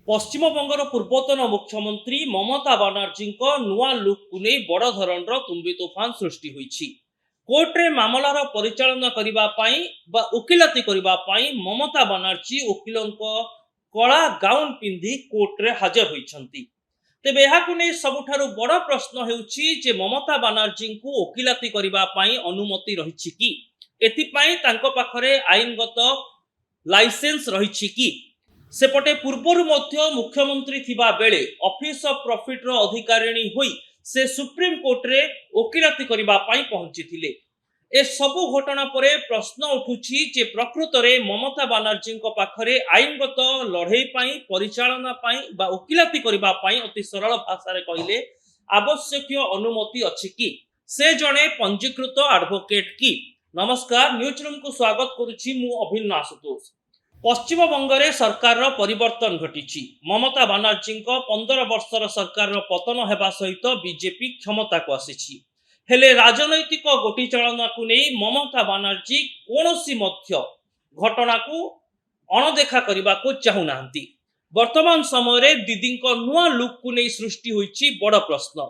पश्चिमबंगर पूर्वतन मुख्यमंत्री ममता बानर्जी नुआ लुक को नहीं बड़ धरणर तुम्बी तोफान सृष्टि होईछि। कोर्टे मामलार परिचालना करने वकिलाती करने ममता बानर्जी वकिलों कला गाउन पिंधि कोर्टे हाजर होइछंती। तेबे यहाकु नहीं सबुठारु बड़ प्रश्न हेउछि जे ममता बानर्जी को वकिलाती करने अनुमति रहिछि कि, एथिपाई तांको पाखरे आईनगत लाइसेंस रहिछि कि। सेपटे पूर्वरु मध्य मुख्यमंत्री थिबा बेले ऑफिस ऑफ प्रॉफिट रो अधिकारिणी होई से सुप्रीम कोर्ट रे वकिलाती करबा पई पहुंची थिले। ए सबु घटना परे प्रश्न उठुछि जे प्रकृत रे ममता बानर्जी को पाखरे आईनगत लड़ाई पई परिचालना पई बा वकिलाती करबा पई अति सरल भाषा रे कहिले आवश्यक अनुमति अछि कि। से जणे पंजीकृत एडवोकेट कि। नमस्कार, न्यूज रूम को स्वागत करुछि मु अभिन्न आशुतोष। पश्चिम बंगरे सरकार परिवर्तन घटी। ममता बानर्जी 15 वर्षर सरकार पतन हेबा सहित बीजेपी क्षमता को आसी। हेले राजनैतिक गोटी चालना को नहीं ममता बानर्जी कोनोसी मध्य घटना को अणदेखा करने को चाहूना। वर्तमान समय दीदी नुआ लुक को नहीं सृष्टि होईछि बड़ प्रश्न,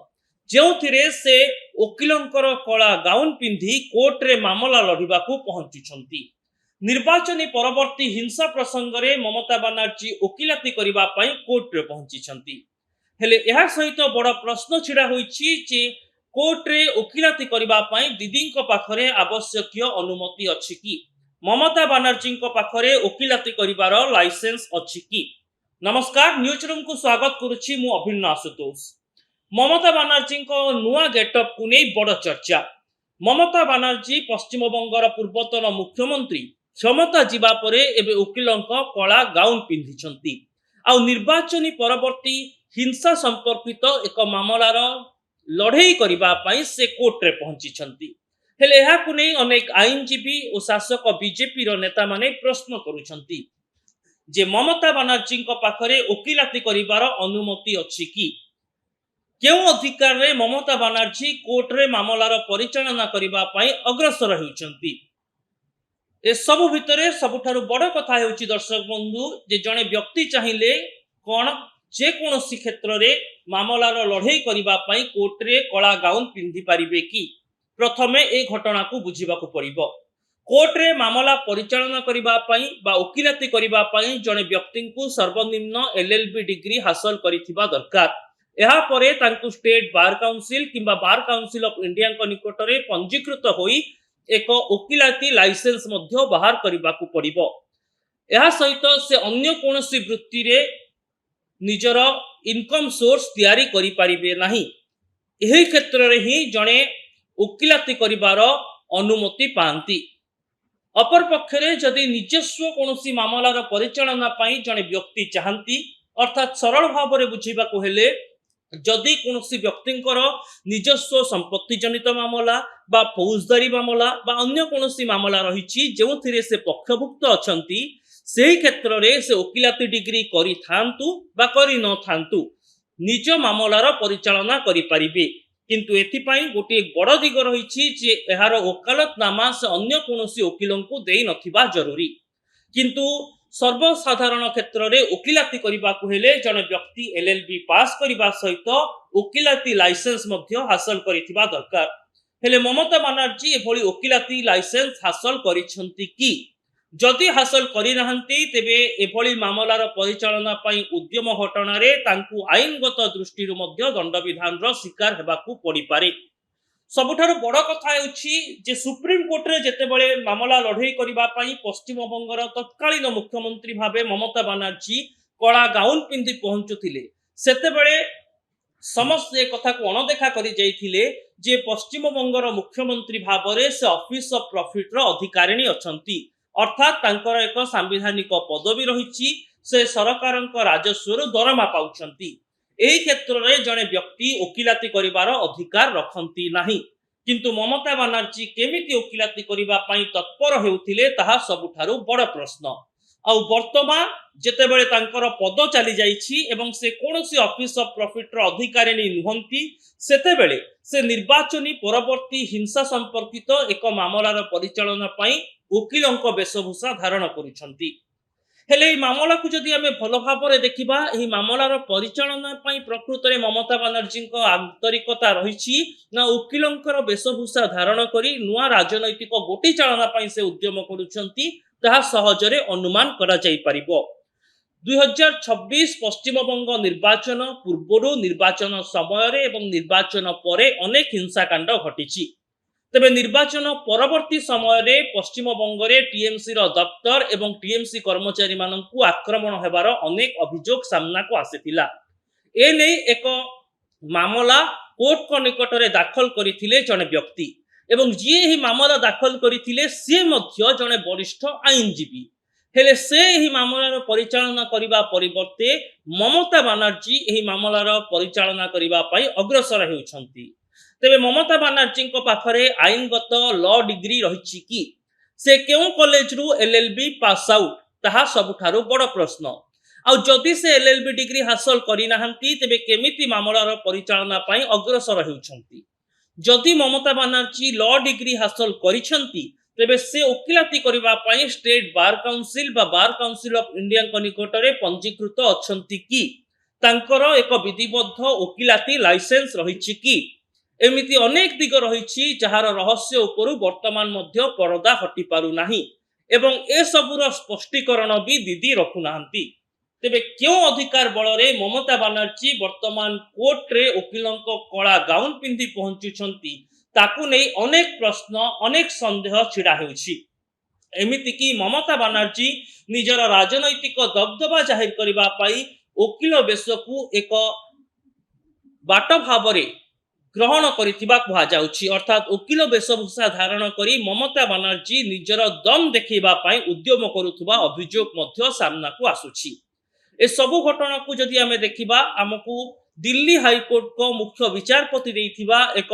जो से वकिलंकर कला गाउन पिंधि कोर्ट रे मामला लड़िबा को पहुंचुछंती। निर्वाचन परवर्ती हिंसा प्रसंग रे ममता बानर्जी वकिलाती करबा पई कोर्ट रे पहुंची। हेले एहा सहित बड़ प्रश्न छिड़ा होईछि जे कोर्ट रे वकिलाती करबा पई दीदी को पाखरे आवश्यक अनुमति अछि कि। ममता बानर्जी को पाखरे वकिलाती करिवार लाइसेंस अछि कि। नमस्कार, न्यूज रूम को स्वागत करुछि मु अभिन्न आशुतोष। ममता बानर्जी को नुआ गेटअप को नै बड़ चर्चा। ममता बानर्जी पश्चिम बंगर पूर्वतन मुख्यमंत्री क्षमता जीवा परे एबे वकिलों कला गाउन पिंधिछंती। आ निर्वाचन परवर्ती हिंसा संपर्कित एक मामलार लड़ाई करबा पई से कोर्ट रे पहुंचीछंती। हेले एहा को नै अनेक आईनजीवी और शासक बीजेपी रो नेता माने प्रश्न करूछंती जे ममता बानर्जी को पाखरे वकिलाती करिवार अनुमति अछि कि। केउ अधिकार रे ममता बानर्जी कोर्ट रे मामलार परिचालना करबा पई अग्रसर होउछंती। ए सबु भितरे सबुठारु बड़ कथा हेउछि दर्शक बंधु जे जणे व्यक्ति चाहिए कोन जे कोनोसी क्षेत्र रे मामलार लड़ाई करबा पई कोर्ट रे कला गाउन पिंधि पारिबे कि। प्रथमे ए घटना को बुझिबा को पड़िबो। कोर्ट रे मामला परिचालना करबा पई बा वकिलाती करबा पई जणे व्यक्ति को सर्वनिम्न एलएलबी डिग्री हासिल करिथिबा दरकार। एहा परे तांकु स्टेट बार काउंसिल किंबा बार काउंसिल ऑफ इंडिया को निकट रे पंजीकृत होई एक वकिलाती लाइसेंस मध्य बाहर करबा को पड़िबो। एहा सहित से अन्य कोनोसी वृत्ति रे निजर इनकम सोर्स तैयारी करि परिबे नाही। एही क्षेत्र रे ही जणे वकिलाती करिवार अनुमति पांती। अपर पक्षरे जदि निजस्व कोनोसी मामलार परिचालना पई जणे व्यक्ति चाहंती, अर्थात सरल भाव रे बुझिबा को हेले जदि कोनोसी व्यक्तिंकर निजस्व संपत्ति जनित मामला बा फौजदारी मामला बा अन्य कोनोसी मामला रहिछि जेउथिरे से पक्षभुक्त अछंती, सेही क्षेत्र रे से वकिलाती डिग्री करि थांतु बा करि न थांतु निज मामलार परिचालना करि परिबे। किंतु एथिपाई गोटे बड़ दिग रहिछि जे एहार वकालतनामा से अन्य कोनोसी वकिलों को देई नथिबा जरूरी। किंतु सर्वसाधारण क्षेत्र रे वकिलाती करबा को हेले जने व्यक्ति एलएलबी पास करबा सहित वकिलाती लाइसेंस मध्य हासिल करिथिबा दरकार। हेले ममता बानर्जी एभली वकिलाती लाइसेंस हासिल करिसंती कि। जदि हासिल करि नहंती तेबे एभली मामलार परिचालना पई उद्यम घटना रे तांकु आईनगत दृष्टि मध्य दंड विधान रो शिकार हेबाकू पड़ी पारे। सबुठारु बड़ कथा हेउछि जे सुप्रीम कोर्ट रे जेतेबेले मामला लड़ाई करबा पई पश्चिम बंगर तत्कालीन मुख्यमंत्री भाबे ममता बानर्जी कला गाउन पिंधि पहुंचुथिले, सेतेबेले समस्त ए कथा को अणदेखा करि जाइथिले जे पश्चिम बंगर मुख्यमंत्री भाबरे से ऑफिस ऑफ प्रॉफिट रो अधिकारिणी अछंती। अर्थात तांकर एक संवैधानिक पदवी रहिछि, से सरकारक राजस्व दरमा पाउछंती। एही क्षेत्र रे जणे व्यक्ति वकिलाती करिवार अधिकार रखंती नाही। किंतु ममता बानर्जी केमिति वकिलाती करिबा पई तत्पर हेउथिले ताहा सबुठारु बड़ प्रश्न। आ वर्तमान जेतेबेले तांकर पद चली जाइछि एवं से कोनोसी ऑफिस ऑफ प्रॉफिट रो अधिकारिणी नुहंती, सेतेबेले से निर्वाचनी परवर्ती हिंसा संपर्कित एक मामलार परिचालना पई वकिलंक वेशभूषा धारण करुछंती। हेले एई मामला को जदि आमे भल भाबरे देखिबा एही मामलार परिचालना पई प्रकृतरे ममता बानर्जीଙ୍କ आंतरिकता रहिछि ना उकिलंकर वेशभूषा धारण करी नुआ राजनैतिक गोटी चालना पई से उद्यम करूछंती ताहा सहजरे अनुमान करा जाई परिबो। 2026 पश्चिमबंग निर्वाचन पूर्वरु निर्वाचन समय एवं निर्वाचन परे अनेक हिंसाकांड घटिछि। तेबे निर्वाचन परवर्ती समय पश्चिमबंग टीएमसी दफ्तर एवं टीएमसी कर्मचारी मानकु आक्रमण हेबार अनेक अभियोग सामना को आसीथिला। एने एक मामला कोर्ट को निकटरे दाखल करिथिले जने व्यक्ति एवं जी ही मामला दाखल करिथिले से मध्य जने वरिष्ठ आईनजीवी हेले से ही मामलार परिचालना करिबा परिवर्ते ममता बानर्जी एही मामलार परिचालना करिबा पई अग्रसर हेउछंती। तेबे ममता बानर्जी पाखरे आईनगत लॉ डिग्री रही कि से क्यों कॉलेज रु एलएलबी पास आउट ताहा सबुठारु बड़ प्रश्न। आ जदि से एलएलबी डिग्री हासिल करि नाहंती तेबे केमिति मामलार परिचालना पई अग्रसर हेउछंती। जदि ममता बानर्जी लॉ डिग्री हासिल करिछंती तेबे से ओकिलाती करिबा पई स्टेट बार काउंसिल बा बार काउंसिल ऑफ इंडिया को निकटरे पंजीकृत अछंती कि तांकर एक विधिबद्ध ओकिलाती लाइसेंस रहिछि कि एमिति अनेक दिग रही जार रहस्य उपरु वर्तमान मध्य परदा हटि पारु नाही एवं ए सबुर स्पष्टीकरण भी दीदी रखु नाहंती। तेबे क्यों अधिकार बलरे ममता बानर्जी वर्तमान कोर्ट रे वकीलंक कला गाउन पिंधि पहुंचुछंती ताकु नै अनेक प्रश्न अनेक संदेह छिड़ा हेउछि। एमिति कि ममता बानर्जी निजर राजनैतिक दबदबा जाहिर करिबा पई वकील बेशकु एक बाट भावरे ग्रहण करिथिबा कुहा जाउछि। अर्थात वकील वेशभूषा धारण करी ममता बानर्जी निजर दम देखिबा पई उद्यम करुथुबा अभियोग मध्य सामना को आसुछि। ए सबु घटना को जदि आमे देखिबा हमकु दिल्ली हाईकोर्ट को मुख्य विचारपति देइथिबा एक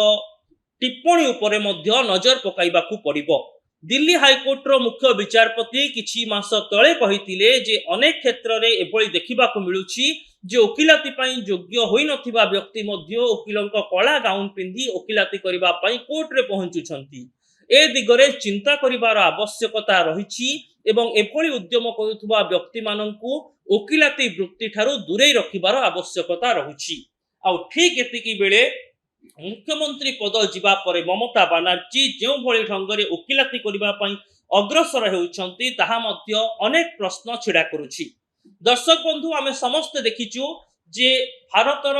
टिप्पणी उपरे मध्य नजर पकाइबाकू पड़िबो। दिल्ली हाईकोर्ट रो मुख्य विचारपति किछि मास तळे कहिथिले जे अनेक क्षेत्र रे एभଳି देखिबाकू मिलुछि जे वकिलाती पई योग्य होई नथिबा व्यक्ति मध्य वकीलंक कला गाउन पिंधि वकिलाती करिबा पई कोर्ट रे पहुंचुछंती। ए दिगरे चिंता करिबार आवश्यकता रहिछि एवं एभଳି उद्यम करुथुबा व्यक्ति माननकू वकिलाती वृत्ति ठारू दूरे रखिबार आवश्यकता रहुछि। आ ठीक एतिकी बेले मुख्यमंत्री पद जीवा परे ममता बानर्जी जो भली ढंगरे वकिलाती करिबा पई अग्रसर हेउछंती ताहा मध्य अनेक प्रश्न छिड़ा करूछि। दर्शक बंधु आमे समस्त देखिछु जे भारतर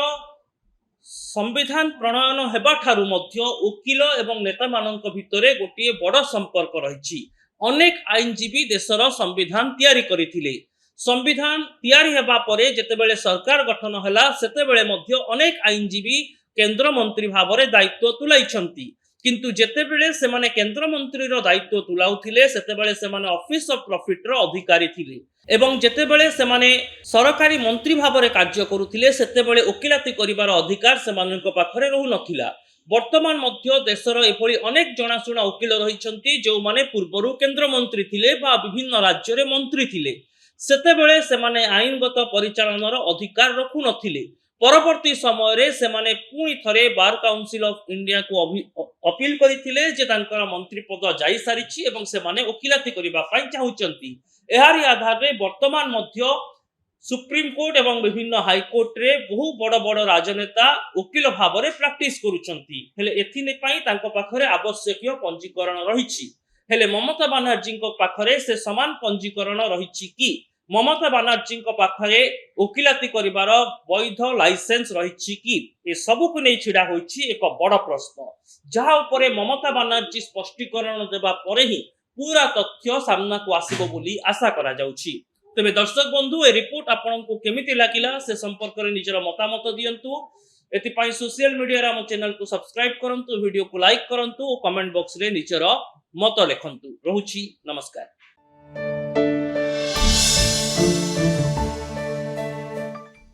संविधान प्रणयन हेबा ठारू मध्य वकील एवं नेता माननक भितरे गोटिए बड़ संपर्क रहिछि। अनेक आईनजीवी देशर संविधान तैयारी करिथिले। संविधान तैयारी हेबा परे जेतेबेले सरकार गठन हला सेतेबेले मध्य अनेक आईनजीवी केंद्र मंत्री भावरे दायित्व तुलाइछंती। किंतु जेतेबेले सेमाने केंद्र मंत्री रो दायित्व तुलाउथिले सेतेबेले सेमाने ऑफिस ऑफ प्रॉफिट रो अधिकारी थिले एवं जेतेबेले सेमाने सरकारी मंत्री भावरे कार्य करुथिले सेतेबेले वकिलाती करिवार अधिकार सेमानक पाखरे रहु नथिला। वर्तमान मध्य देशर एभଳି अनेक जनाशुना वकील रहिछंती जो माने पूर्वरु केंद्र मंत्री थिले बा विभिन्न राज्य रे मंत्री थिले। सेतेबेले सेमाने आईनगत परिचालनार अधिकार रखु नथिले। परवर्ती समय रे सेमाने पुणी थरे बार काउंसिल ऑफ इंडिया को अपील करिथिले जे तांकर मंत्री पद जाई सारिछि एवं सेमाने वकिलाती करिबा पई चाहुचंती। एहारी आधार रे वर्तमान मध्य सुप्रीम कोर्ट एवं विभिन्न हाई कोर्ट रे बहु बड़ बड़ राजनेता वकील भावरे प्रैक्टिस करूचंती। हेले एथिने पई तांको पाखरे आवश्यकीय पंजीकरण रहिछि। हेले ममता बानर्जी को पाखरे से समान पंजीकरण रहिछि कि ममता बानर्जी पाखरे वकिलाती करिवार वैध लाइसेंस रहिछि कि ए सबु को नै छिड़ा होइछि एक बड़ प्रश्न जहा उपरे ममता बानर्जी स्पष्टीकरण देबा परे ही पूरा तथ्य सामना को आसीबो बोली आशा करा जाउछि। तबे दर्शक बंधु ए रिपोर्ट आपनकु केमिति लागिला से संपर्क रे निजर मतामत दियंतु। एति पई सोशल मीडिया रे हम चैनल को सब्सक्राइब करंतु, वीडियो को लाइक करंतु और कमेंट बॉक्स रे निजर मत लेखंतु। रहुछि नमस्कार।